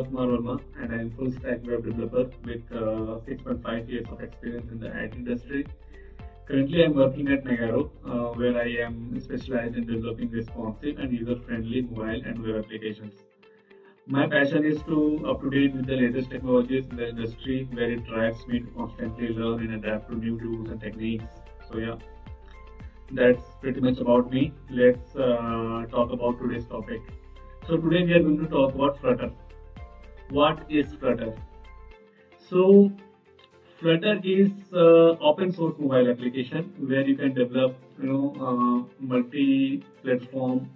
Pranav Kumar and I am full stack web developer with 6.5 years of experience in the IT industry. Currently, I am working at Megaro, where I am specialized in developing responsive and user-friendly mobile and web applications. My passion is to up to date with the latest technologies in the industry, where it drives me to constantly learn and adapt to new tools and techniques. So yeah, that's pretty much about me. Let's talk about today's topic. So today we are going to talk about Flutter. What is Flutter? So Flutter is open source mobile application where you can develop, multi-platform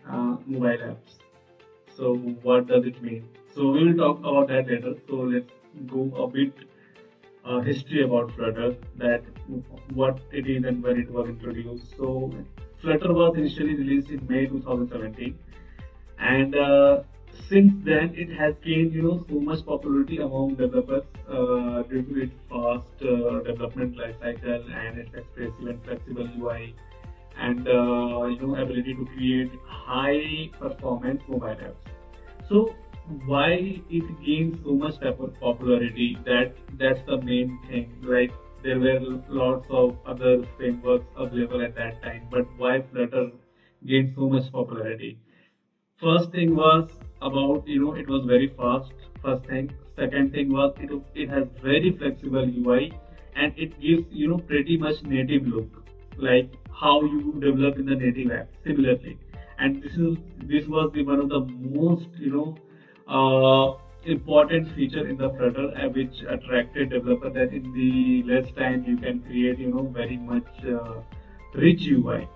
mobile apps. So what does it mean? So we will talk about that later. So let's go a bit history about Flutter, that what it is and when it was introduced. So Flutter was initially released in May 2017, and since then it has gained so much popularity among developers due to its fast development lifecycle and its expressive and flexible UI and ability to create high performance mobile apps. So why it gained so much popularity? That's the main thing. Like there were lots of other frameworks available at that time, but why Flutter gained so much popularity? First thing was about it was very fast. First thing. Second thing was it has very flexible UI and it gives pretty much native look, like how you develop in the native app similarly. And this was one of the most important feature in the Flutter which attracted developer, that in the less time you can create very much rich UI.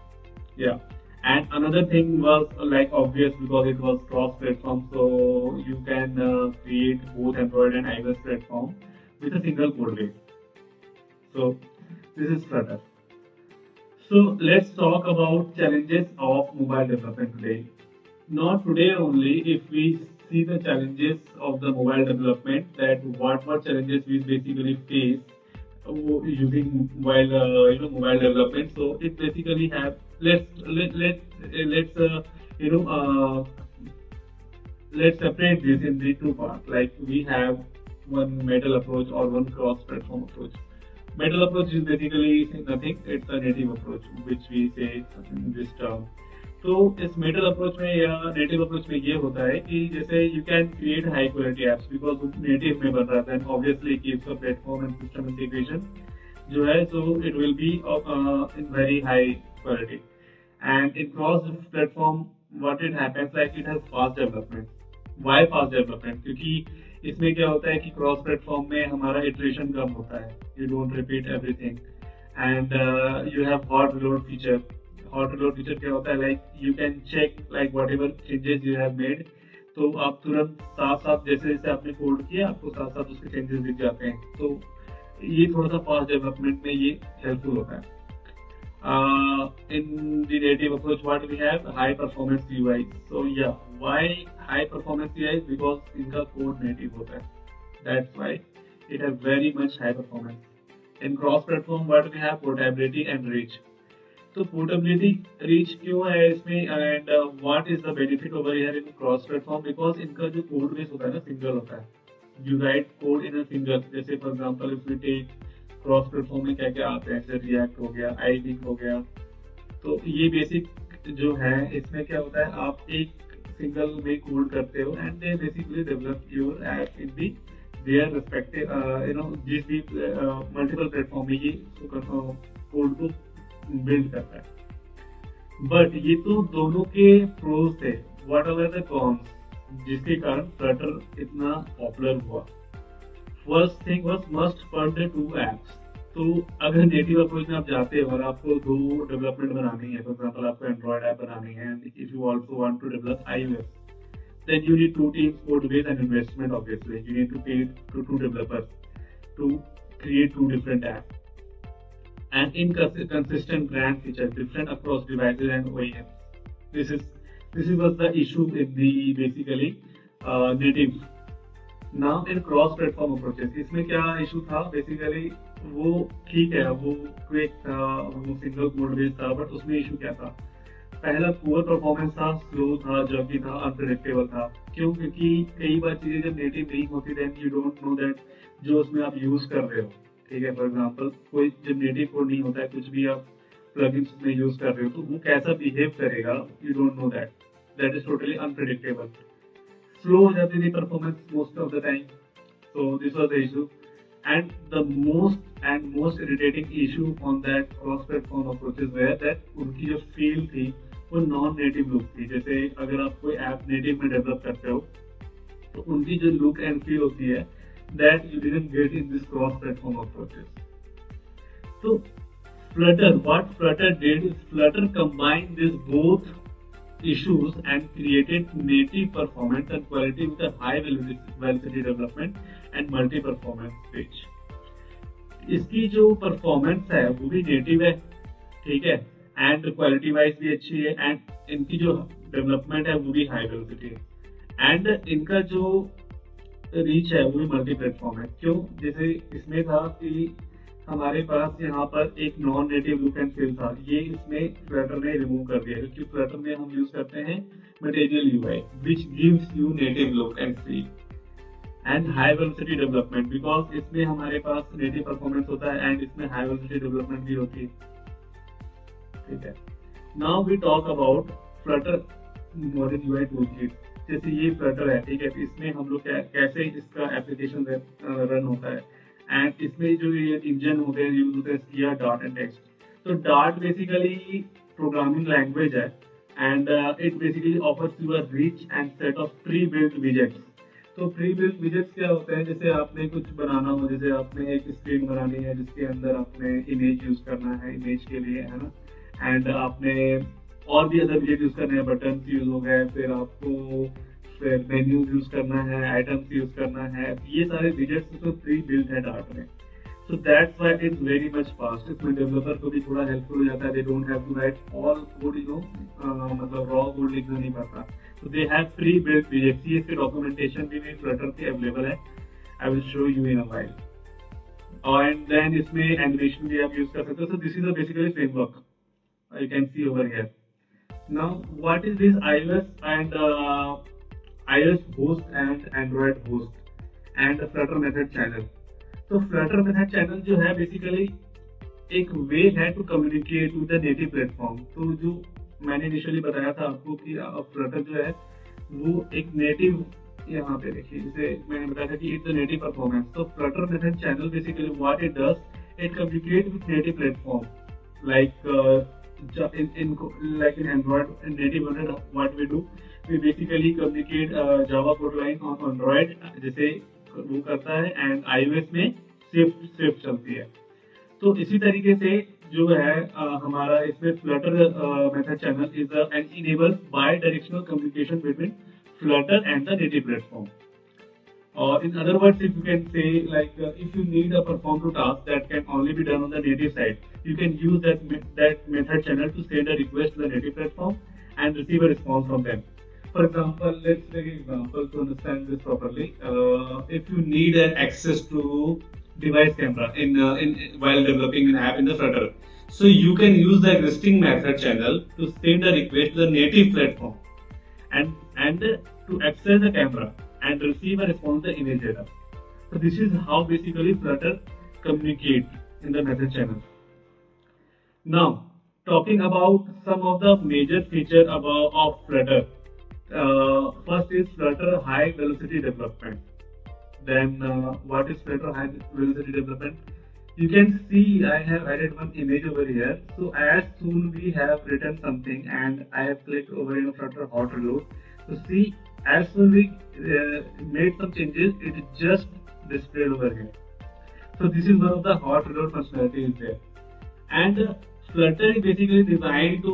Yeah. And another thing was like obvious, because it was cross-platform, so you can create both Android and iOS platform with a single code base. So this is Flutter. So let's talk about challenges of mobile development today. Not today only. If we see the challenges of the mobile development, that what challenges we basically face using mobile development. So it basically have let's let's separate this in the two parts. Like we have one metal approach or one cross-platform approach. Metal approach is basically nothing. It's a native approach, which we say in this term. तो इस metal approach में या native approach में ये होता है कि जैसे you can create high quality apps because native में बन रहा था, and obviously keeps the platform and system integration जो है, so it will be in very high quality. And in cross platform what it happens, like it has fast development. Why fast development? क्योंकि इसमें क्या होता है कि cross platform में हमारा इटरेशन कम होता है, you don't repeat everything, and you have hot reload feature. Hot reload feature क्या होता है, like you can check like whatever changes you have made, तो आप तुरंत साथ साथ जैसे जैसे आपने कोड किया आपको साथ साथ उसके चेंजेस दिख जाते हैं. तो ये थोड़ा सा फास्ट डेवलपमेंट में ये हेल्पफुल होता है. In the native approach, what we have high performance UI. So yeah, why high performance UI? Because इनका code native होता है. That's why it has very much high performance. In cross platform, what we have portability and reach. तो portability reach क्यों है इसमें, and what is the benefit over here in cross platform? Because इनका जो code base होता है ना, single होता है. You write code in a single. जैसे for example, if we take cross platform में क्या क्या आते हैं, जैसे रिएक्ट हो गया, आईलिंक हो गया, तो ये बेसिक जो है इसमें क्या होता है, आप एक सिंगल में कोड करते हो and they basically develop your app in the their respective जिस भी मल्टीपल प्लेटफॉर्म में ये कोड को बिल्ड करता है. बट ये तो दोनों के प्रोज थे. व्हाट आर द कॉन्स जिसके कारण फ्लटर इतना पॉपुलर हुआ? First thing was must for the two apps. तो अगर नेटिव अप्रोच में आप जाते हो और आपको दो डेवलपमेंट बनानी है, फॉर एग्जांपल आपको एंड्रॉइड ऐप बनानी है, and if you also want to develop iOS, then you need two teams, code base and investment. Obviously you need to pay to two developers to create two different apps, and inconsistent brand features different across devices and OEMs. This was the issue in the basically native. Now in cross platform approaches, इसमें क्या issue था basically? वो ठीक है, वो quick था, वो single code base था, बट उसमें इशू क्या था? पहला पुअर परफॉर्मेंस था, स्लो था, जर्की था, अनप्रेडिक्टेबल था। क्यों? क्योंकि कई बार चीजें जब नेटिव नहीं होती then you don't know that जो उसमें आप यूज कर रहे हो, ठीक है। फॉर एग्जाम्पल कोई जब नेटिव कोड नहीं होता है, कुछ भी आप प्लगइन्स में यूज कर रहे हो तो वो कैसा बिहेव करेगा, you don't know that, that is totally unpredictable. Slow हो जाती थी performance most of the time, so this was the issue. And the most irritating issue on that cross platform approaches were that उनकी जो feel थी वो non native look थी। जैसे अगर आप कोई ऐप नेटिव में डेवलप करते हो तो उनकी जो लुक एंड फील होती है that you didn't get in this cross platform approaches. So what Flutter did is Flutter combined these both issues and created native performance and quality with a high velocity development and multi performance page. इसकी जो performance है वो भी native है, ठीक है, and quality wise भी अच्छी है, एंड इनकी जो डेवलपमेंट है वो भी हाई वेलोसिटी है, एंड इनका जो रीच है वो भी मल्टी प्लेटफॉर्म है। क्यों? जैसे इसमें था कि हमारे पास यहाँ पर एक non native look and feel था, ये इसमें फ्लटर ने रिमूव कर दिया, क्योंकि फ्लटर में हम यूज करते हैं material UI which gives you native look and feel and high velocity development, because इसमें हमारे पास नेटिव परफॉर्मेंस होता है एंड इसमें हाई वेलोसिटी डेवलपमेंट भी होती है, ठीक है। Now we talk about Flutter modern UI toolkit. जैसे ये फ्लटर है, ठीक है, तो इसमें हम लोग कैसे इसका एप्लीकेशन रन होता है, एंड इसमें जो ये इंजन होते हैं यूज होते हैं स्किया, डार्ट एंड टेक्स्ट। तो डार्ट बेसिकली प्रोग्रामिंग लैंग्वेज है and it basically offers you a rich and set of pre built widgets. तो प्री बिल्ट विजेट्स क्या होते हैं? जैसे आपने कुछ बनाना हो, जैसे आपने एक स्क्रीन बनानी है जिसके अंदर आपने इमेज यूज करना है, इमेज के लिए, है ना, एंड आपने और भी अदर विजेट यूज करने हैं, बटन यूज हो गए, फिर आपको फिर मेन्यूज यूज करना है, आइटम्स यूज करना है, ये सारे विजेट्स तो प्री बिल्ट है डार्ट में। So that's why it's very much fast. इसमें डेवलपर को भी थोड़ा हेल्पफुल हो जाता है, they don't have to write all code, मतलब raw code लिखना नहीं पड़ता। So they have pre-built widgets। ये इसके documentation भी Flutter पे available है, I will show you in a while। And then इसमें animation भी आप use कर सकते हो। So this is a basically framework you can see over here। Now what is this iOS and iOS host and Android host and Flutter method channel। तो Flutter method channel जो है basically एक way है to communicate with the native platform. तो जो मैंने initially बताया था आपको कि फ्लटर जो है वो एक नेटिव, यहाँ पे देखिए जैसे मैंने बताया था कि इट्स अ नेटिव परफॉर्मेंस। तो Flutter method channel basically what it does, it communicate with native platform like in Android and native Android, what we do, we basically communicate Java code line on Android जैसे वो करता है, and iOS में Swift चलती है। तो इसी तरीके से जो है हमारा इसमें Flutter method channel is an enable bidirectional communication between Flutter and the native platform. Or in other words, if you can say like if you need a perform to task that can only be done on the native side, you can use that method channel to send a request to the native platform and receive a response from them. For example, let's take an example to understand this properly. If you need an access to device camera in while developing an app in the Flutter, so you can use the existing method channel to send a request to the native platform and to access the camera and receive a response to the image data. So this is how basically Flutter communicate in the method channel. Now, talking about some of the major feature of Flutter. First is Flutter high velocity development. Then what is Flutter high velocity development? You can see I have added one image over here. So as soon we have written something and I have clicked over in Flutter hot reload. So see, as soon we made some changes, it is just displayed over here. So this is one of the hot reload functionality is there. And Flutter is basically designed to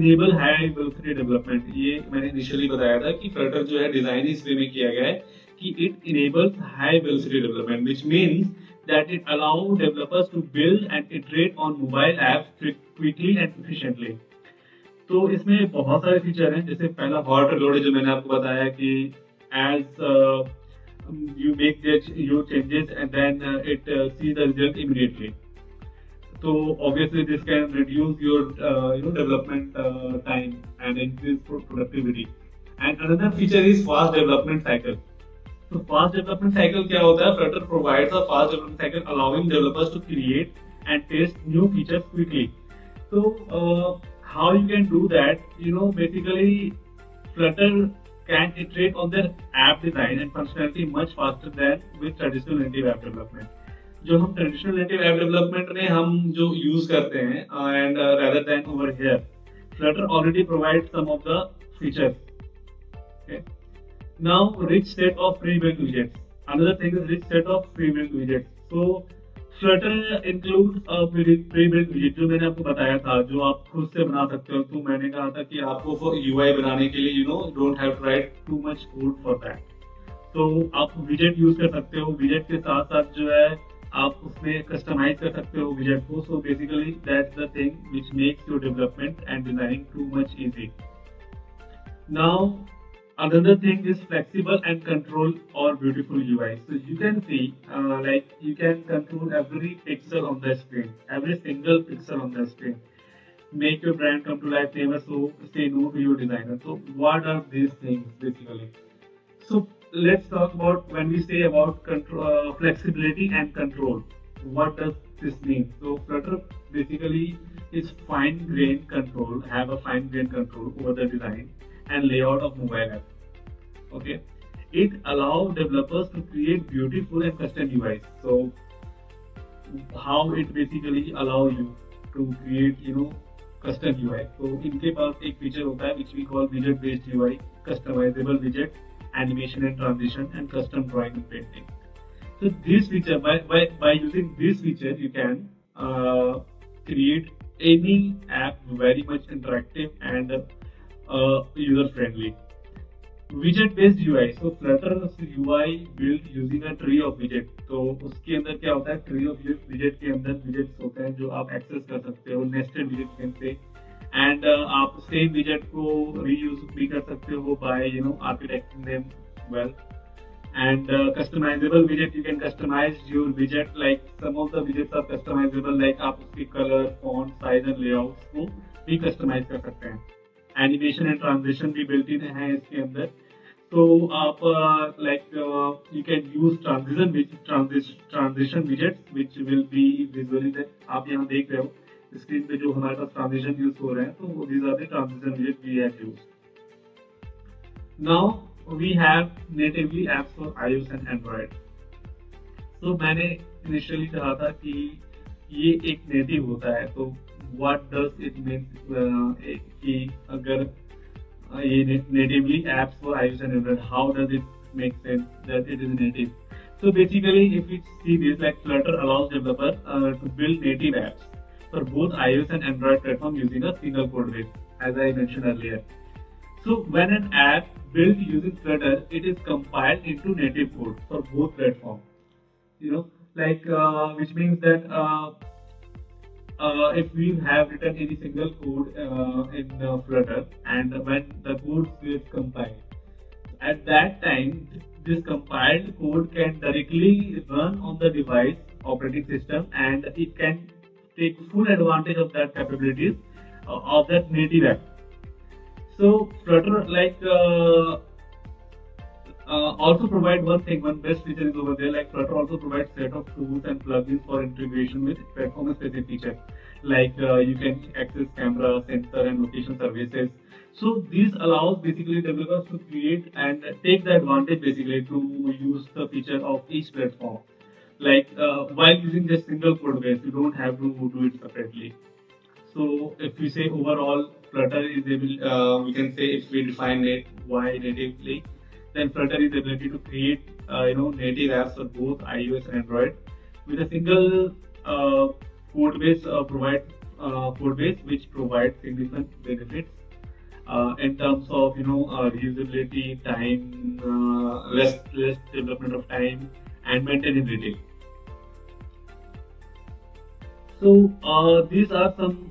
enable high velocity development। ये मैंने initially बताया था कि Flutter जो है design इस वे में किया गया है कि it enables high velocity development, which means that it allows developers to build and iterate on mobile apps quickly and efficiently। तो इसमें बहुत सारे फीचर हैं, जैसे पहला हॉट रिलोड जो मैंने आपको बताया कि as you make your changes and then it see the result immediately. So obviously this can reduce your development time and increase productivity. And another feature is fast development cycle. So fast development cycle क्या होता है? Flutter provides a fast development cycle allowing developers to create and test new features quickly. So how you can do that? Basically Flutter can iterate on their app design and functionality much faster than with traditional native app development. जो हम traditional native app development में हम जो use करते हैं and rather than over here, Flutter already provides some of the features. Okay. Now, rich set of pre-built widgets. Another thing is rich set of pre-built widgets. So Flutter includes a pre-built widget जो मैंने आपको बताया था, जो आप खुद से बना सकते हो. तो मैंने कहा था कि आपको UI बनाने के लिए don't have to write too much code for that. तो आप widget यूज कर सकते हो. widget के साथ साथ जो है आप उसमें कस्टमाइज कर सकते हो widget को. So basically that's the thing which makes your development and designing too much easy. Now another thing is flexible and control or beautiful UI. So you can see like you can control every pixel on the screen, every single pixel on the screen. Make your brand come to life, never say no to your designer. So what are these things basically? So let's talk about when we say about control, flexibility and control. What does this mean? So Flutter basically is fine-grained control, have a fine-grained control over the design and layout of mobile app. Okay, it allows developers to create beautiful and custom UIs. So how it basically allow you to create custom UI. So इनके पास एक feature होता है which we call widget based UI, customizable widget, animation and transition, and custom drawing and painting. So this feature, by using this feature, you can create any app very much interactive and user friendly. Widget based UI. So Flutter UI built using a tree of widget. तो उसके अंदर क्या होता है? Tree of widget के अंदर widgets होते हैं जो आप access कर सकते हो nested widget से. And आप same widget को reuse भी कर सकते हो by architecting them well. And customizable widget, you can customize your widget. Like some of the widgets are customizable, like आप उसकी color, font, size and layouts को भी customize कर सकते हैं. Animation and transition भी built in है इसके अंदर. So आप you can use transition widgets which will be visually that आप यहाँ देख रहे हो स्क्रीन पे जो हमारे पास ट्रांजिशन यूज हो रहे हैं. तो these are the transition widgets we have used. Now we have natively apps for iOS and Android. So मैंने initially कहा था कि ये एक native होता है. तो what does it mean कि अगर ये natively apps for iOS and Android, how does it make sense that it is native? So basically, if you see this, like Flutter allows developers to build native apps for both iOS and Android platform using a single code base, as I mentioned earlier. So when an app built using Flutter, it is compiled into native code for both platforms. Which means that if we have written any single code in Flutter, and when the code gets compiled, at that time this compiled code can directly run on the device operating system, and it can take full advantage of that capabilities of that native app. So Flutter also provide one best feature is over there. Like Flutter also provides set of tools and plugins for integration with platform specific features. Like you can access camera, sensor and location services. So these allows basically developers to create and take the advantage basically to use the feature of each platform. Like while using just single code base, you don't have to do it separately. So if we say overall Flutter is able, we can say if we define it why natively, then Flutter is ability to create native apps for both iOS and Android with a single code base which provides significant benefits in terms of reusability, time, less development of time, and maintainability. So these are some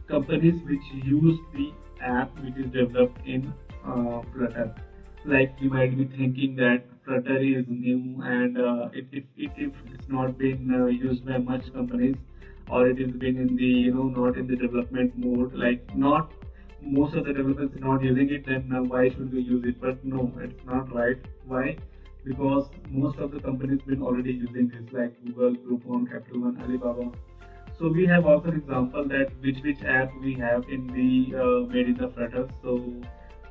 companies which use the app which is developed in Flutter. Like you might be thinking that Flutter is new and if it's not been used by much companies, or it is been in the not in the development mode, like not most of the developers are not using it, then why should we use it? But no, it's not right. Why? Because most of the companies been already using this, like Google, Groupon, Capital One, Alibaba. So we have also an example that which app we have in the made in the Flutter. So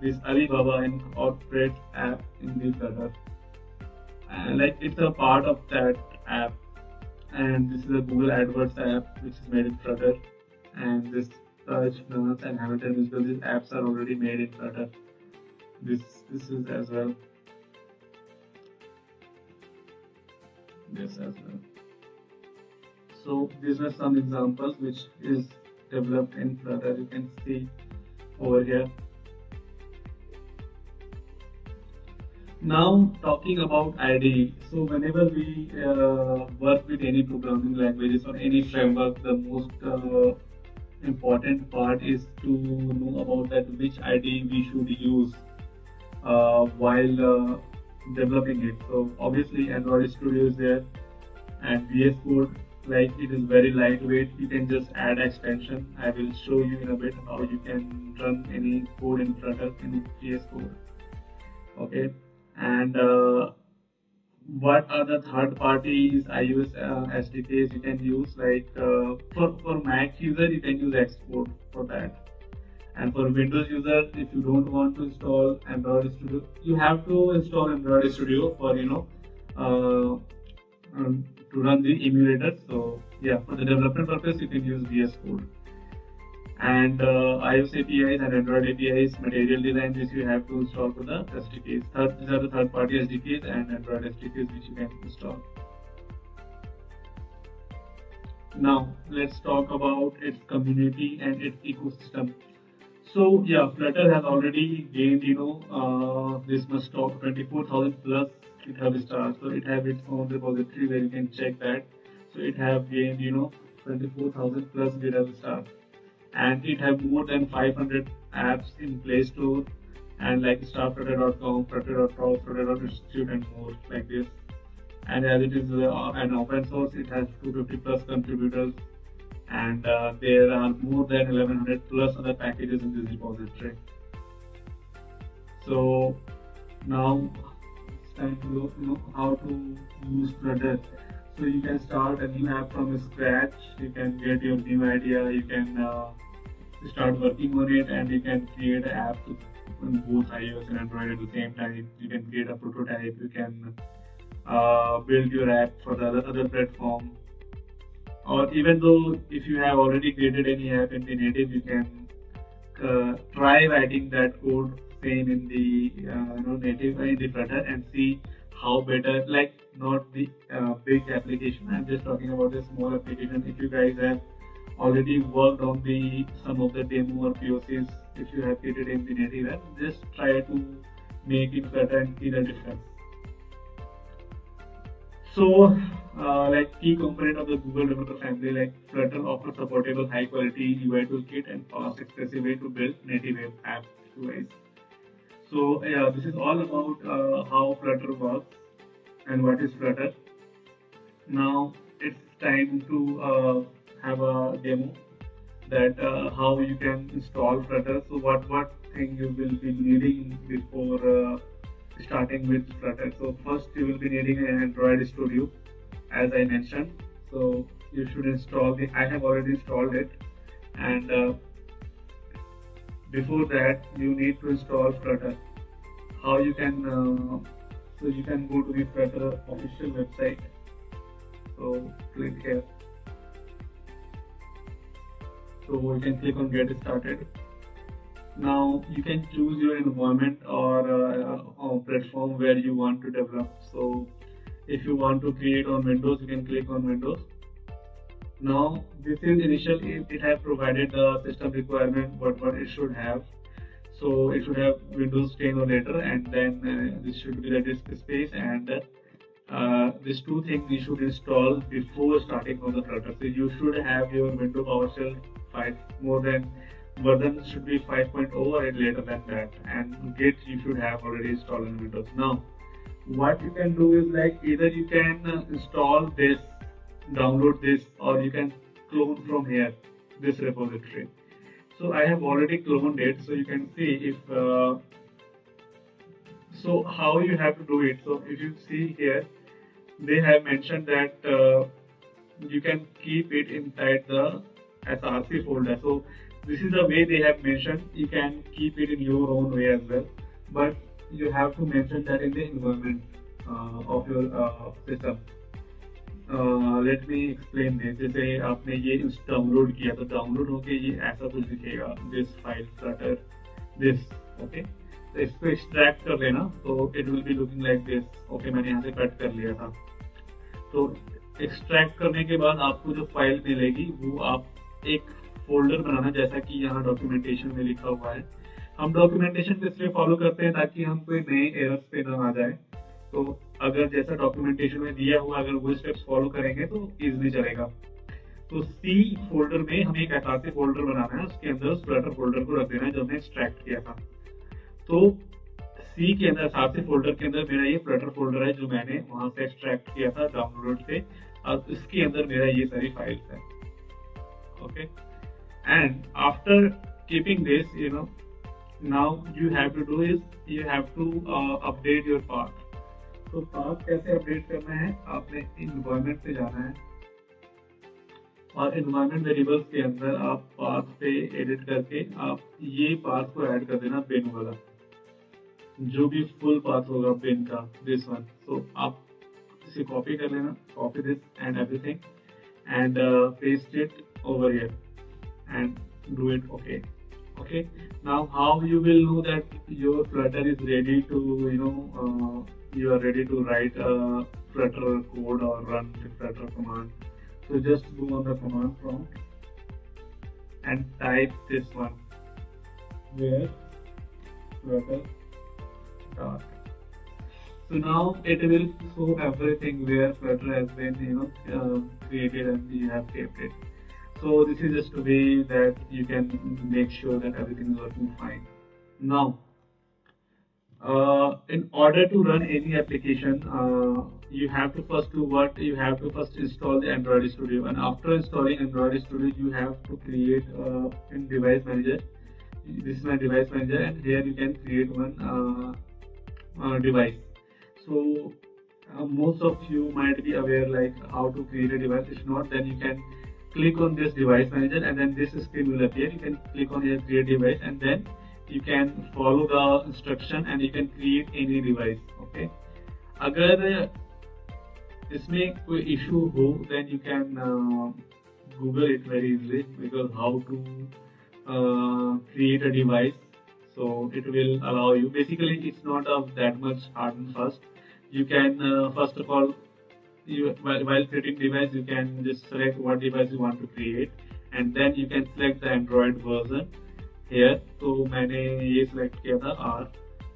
this Alibaba incorporates app in the Flutter, and like it's a part of that app. And this is a Google AdWords app which is made in Flutter, and this Search, Nurse, and Hamilton Musical, these apps are already made in Flutter. This this is as well. This as well. So these are some examples which is developed in Flutter. You can see over here. Now talking about IDE. So whenever we work with any programming languages or any framework, the most important part is to know about that which IDE we should use while developing it. So obviously Android Studio is there, and VS Code, like it is very lightweight. You can just add extension. I will show you in a bit how you can run any code in Flutter in VS Code. Okay, and what are the third parties iOS SDKs you can use? Like for Mac user, you can use Xcode for that. And for Windows user, if you don't want to install Android Studio, you have to install Android Studio for to run the emulator. So yeah, for the development purpose, you can use VS Code. And iOS APIs and Android APIs, material design, which you have to install for the SDKs. These are the third-party SDKs and Android SDKs which you can install. Now let's talk about its community and its ecosystem. So yeah, Flutter has already gained this much top 24,000 plus GitHub stars. So it have its own repository where you can check that. So it have gained 24,000 plus GitHub stars, and it have more than 500 apps in Play Store, and like starflutter.com, flutter.com, flutter.institute, and more like this. And as it is an open source, it has 250 plus contributors, and there are more than 1100 plus other packages in this repository. So now it's time to look, how to use Flutter. So you can start a new app from scratch. You can get your new idea. You can start working on it, and you can create an app on both iOS and Android at the same time. You can create a prototype. You can build your app for the other platform. Or even though if you have already created any app in the native, you can try writing that code same in the native in the Flutter and see how better. Like not the big application. I'm just talking about a small application. If you guys have already worked on the some of the demo or POCs, if you have created in the native app, just try to make it Flutter and see the difference. So, like key component of the Google developer family, like Flutter offers supportable high quality UI toolkit and fast expressive way to build native web app UIs. So yeah, this is all about how Flutter works and what is Flutter. Now it's time to have a demo that how you can install Flutter. So what thing you will be needing before starting with Flutter. So first you will be needing an Android Studio, as I mentioned. So you should install the. I have already installed it, and before that you need to install Flutter. How you can? So you can go to the Flutter official website. So click here. So you can click on Get Started. Now you can choose your environment or platform where you want to develop. So if you want to create on Windows, you can click on Windows. Now this is initial. It has provided the system requirement what it should have. So it should have Windows 10 or later, and then this should be the disk space, and these two things you should install before starting on the Flutter. So you should have your Windows PowerShell files more than version should be 5.0 or later than that, and Git you should have already installed in Windows. Now, what you can do is like either you can install this, download this, or you can clone from here this repository. So I have already cloned it, so you can see if so how you have to do it. So if you see here, they have mentioned that you can keep it inside the src folder. So this is the way they have mentioned. You can keep it in your own way as well, but you have to mention that in the environment of your system. Let me explain this. जैसे आपने ये download किया तो download होके ये ऐसा कुछ दिखेगा, this file Flutter this. Okay, तो इसको एक्सट्रैक्ट कर लेना तो it will be looking like this. Okay, मैंने यहाँ से कट कर लिया था. तो एक्सट्रैक्ट करने के बाद आपको जो फाइल मिलेगी वो आप एक फोल्डर बनाना, जैसा कि यहाँ डॉक्यूमेंटेशन में लिखा हुआ है. हम डॉक्यूमेंटेशन को इसलिए फॉलो करते हैं ताकि हम कोई नए एरर्स पे ना आ जाए. तो अगर जैसा डॉक्यूमेंटेशन में दिया हुआ अगर वो स्टेप्स फॉलो करेंगे तो इजीली चलेगा. तो सी फोल्डर में हमें एक ऐसा फोल्डर बनाना है, उसके अंदर उस फ्लटर फोल्डर को रख देना है जो हमने एक्सट्रैक्ट किया था. तो सी के अंदर साथ फोल्डर के अंदर मेरा ये फ्लटर फोल्डर है जो मैंने वहां से एक्सट्रैक्ट किया था डाउनलोड से, और इसके अंदर मेरा ये सारी फाइल्स है. Okay, and after keeping this, you know, now you have to do is you have to update your path. तो पाथ कैसे अपडेट करना है, आपने इन्वायरमेंट पे जाना है और इन्वायरमेंट वेरिएबल्स के अंदर आप पाथ पे एडिट करके आप ये पाथ को ऐड कर देना, बिन वाला जो भी फुल पाथ होगा बिन का, दिस वन. तो आप इसे कॉपी कर लेना, copy this and everything and paste it over here and do it. Okay, now how you will know that your Flutter is ready to, you know, you are ready to write a Flutter code or run the Flutter command. So just go on the command prompt and type this one, where Flutter start. So now it will show everything where Flutter has been, you know, created and you have kept it. So this is just a way that you can make sure that everything is working fine. Now, in order to run any application, you have to first do what? You have to first install the Android Studio, and after installing Android Studio, you have to create in Device Manager. This is my Device Manager, and here you can create one device. So most of you might be aware like how to create a device. If not, then you can click on this Device Manager and then this screen will appear. You can click on here create device and then you can follow the instruction and you can create any device. Okay, अगर इसमें कोई issue हो then you can Google it very easily, because how to create a device. So it will allow you. Basically, it's not that much hard and fast. You can first of all, while creating device, you can just select what device you want to create and then you can select the Android version here. तो मैंने ये select किया था R,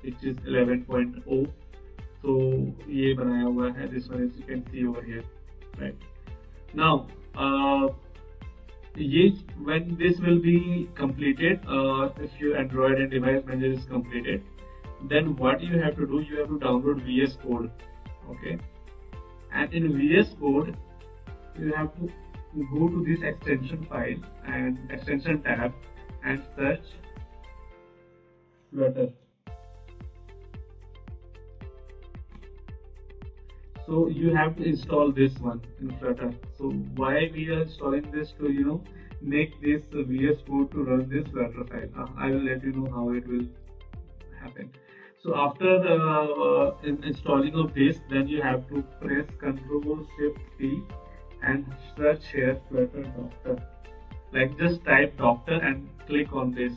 which is 11.0. तो ये बनाया हुआ है. This one is you can see over here, right? Now, when this will be completed, if your Android and Device Manager is completed, then what you have to do, you have to download VS Code. Okay. And in VS Code, you have to go to this extension file and extension tab and search Flutter. So you have to install this one in Flutter. So why we are installing this? To, you know, make this VS Code to run this Flutter file. I will let you know how it will happen. So after installing of this, then you have to press Ctrl Shift P and search here Flutter Doctor. Like just type doctor and click on this.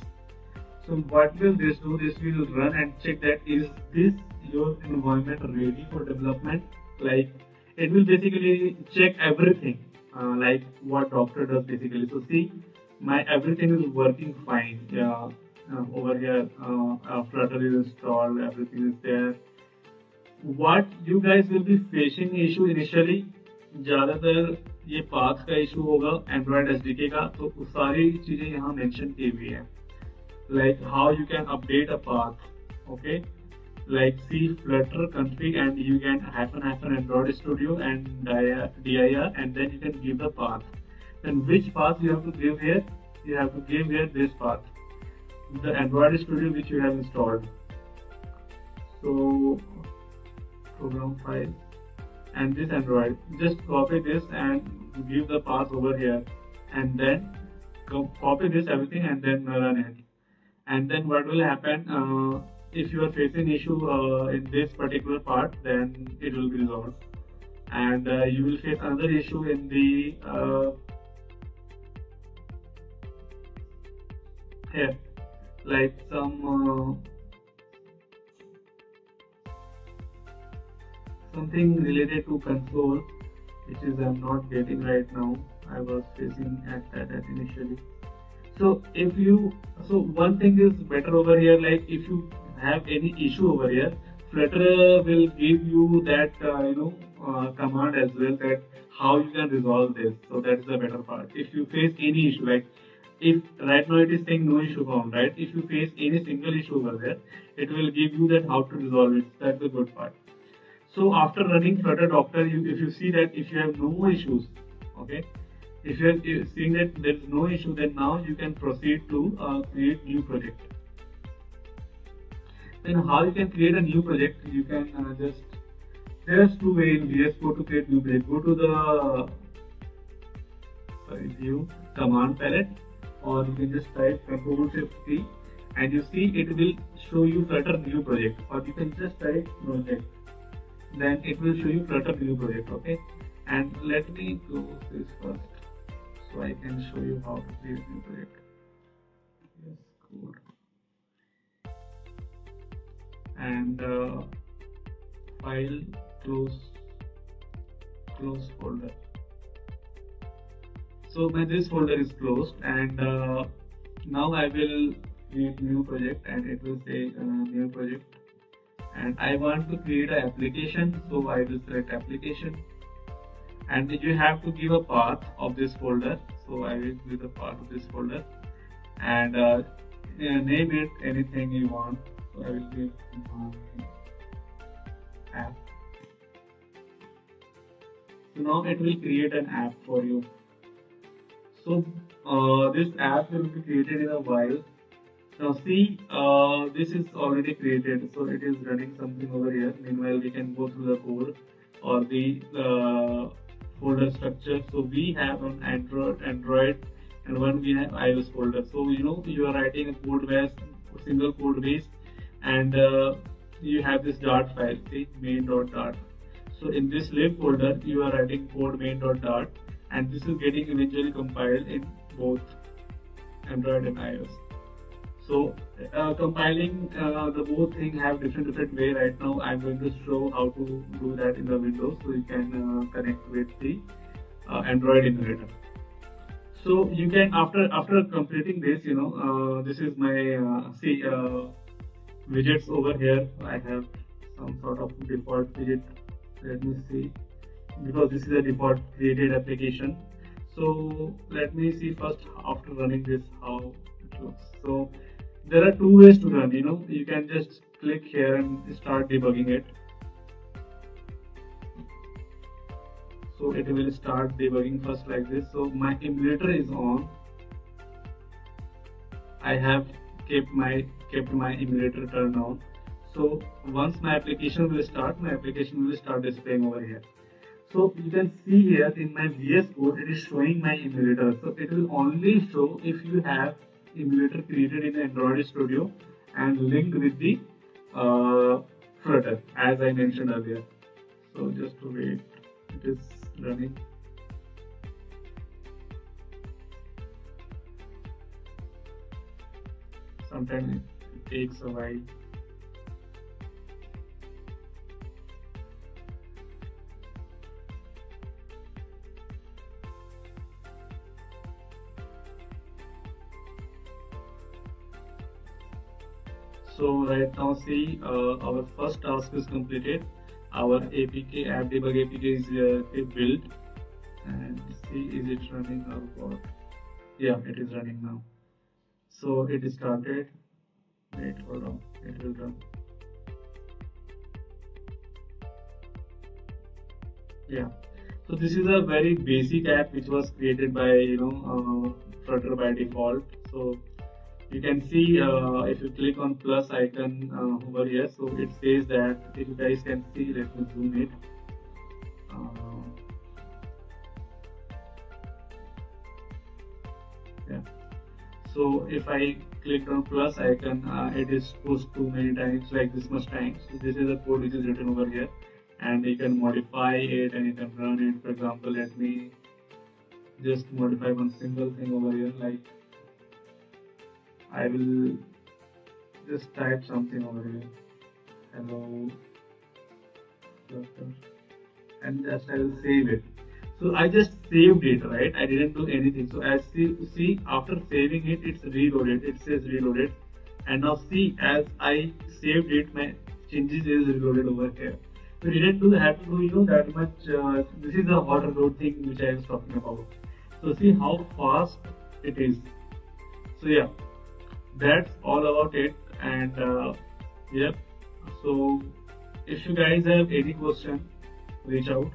So what will this do? This will run and check that is this your environment ready for development. Like it will basically check everything, like what doctor does basically. So see, my everything is working fine. Yeah. Over here, Flutter is installed, everything is there. What you guys will be facing issue initially, ज़्यादातर ये path का issue होगा, Android SDK का. तो सारी चीजें यहाँ mention की हुई है. like how you can update a path. Okay, like see Flutter config, and you can hyphen Android Studio and dir, and then you can give the path. Then which path you have to give here? You have to give here this path, the Android Studio which you have installed. So program file and this Android, just copy this and give the path over here, and then copy this everything and then run it. And then what will happen, if you are facing issue in this particular part, then it will be resolved, and you will face another issue in the here, like something related to console, which is I'm not getting right now. I was facing at that initially. So if you, so one thing is better over here, like if you have any issue over here, Flutter will give you that command as well, that how you can resolve this. So that's the better part. If you face any issue, like if right now it is saying no issue found, right? If you face any single issue over there, it will give you that how to resolve it. That's the good part. So after running Flutter Doctor, if you see that if you have no issues, okay, if you are seeing that there is no issue, then now you can proceed to create new project. Then how you can create a new project? You can just, there's two ways in VS Code to create new project. Go to the view command palette, or you can just type Ctrl+Shift+C, and you see it will show you Flutter new project, or you can just type project. Then it will show you Flutter new project. Okay, and let me close this first so I can show you how to create new project. Yes, code and file, close folder. So this folder is closed, and now I will create new project, and it will say new project. And I want to create an application, so I will select application, and you have to give a path of this folder. So I will give the path of this folder, and name it anything you want. So I will give my app. So now it will create an app for you. So this app will be created in a while. Now see, this is already created, so it is running something over here. Meanwhile, we can go through the code or the folder structure. So we have an Android, and one we have iOS folder. So you are writing a code base, single code base, and you have this Dart file, see main.dart. So in this lib folder, you are writing code main.dart, and this is getting eventually compiled in both Android and iOS. So compiling the both thing have different way. Right now I'm going to show how to do that in the Windows, so you can connect with the Android emulator. So you can, after completing this, this is my widgets over here. I have some sort of default widget. Let me see, because this is a default created application. So let me see first, after running this, how it looks. So there are two ways to run. You can just click here and start debugging it. So it will start debugging first like this. So my emulator is on. I have kept my emulator turned on. So once my application will start displaying over here. So you can see here in my VS Code, it is showing my emulator. So it will only show if you have emulator created in Android Studio and linked with the Flutter, as I mentioned earlier. So just to wait, it is running. Sometimes it takes a while. So right now see, our first task is completed. Our APK app debug APK is built, and see, is it running or what? Yeah, it is running now. So it started. Wait, hold on. It will run. Yeah. So this is a very basic app which was created by Flutter by default. So you can see if you click on plus icon over here, so it says that, if you guys can see, let me zoom it. Yeah. So if I click on plus icon, it is pushed too many times, like this much times. So this is the code which is written over here, and you can modify it and you can run it. For example, let me just modify one single thing over here, like I will just type something over here. Hello, doctor, and just I will save it. So I just saved it, right? I didn't do anything. So as you see, after saving it, it's reloaded. It says reloaded, and now see, as I saved it, my changes is reloaded over here. So you didn't do have to do that much. This is the hot reload thing which I was talking about. So see how fast it is. So yeah, that's all about it. And yeah, so if you guys have any question, reach out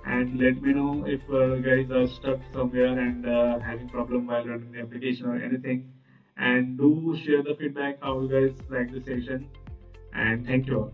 and let me know. If guys are stuck somewhere and having problem while running the application or anything, and do share the feedback how you guys like the session, and thank you all.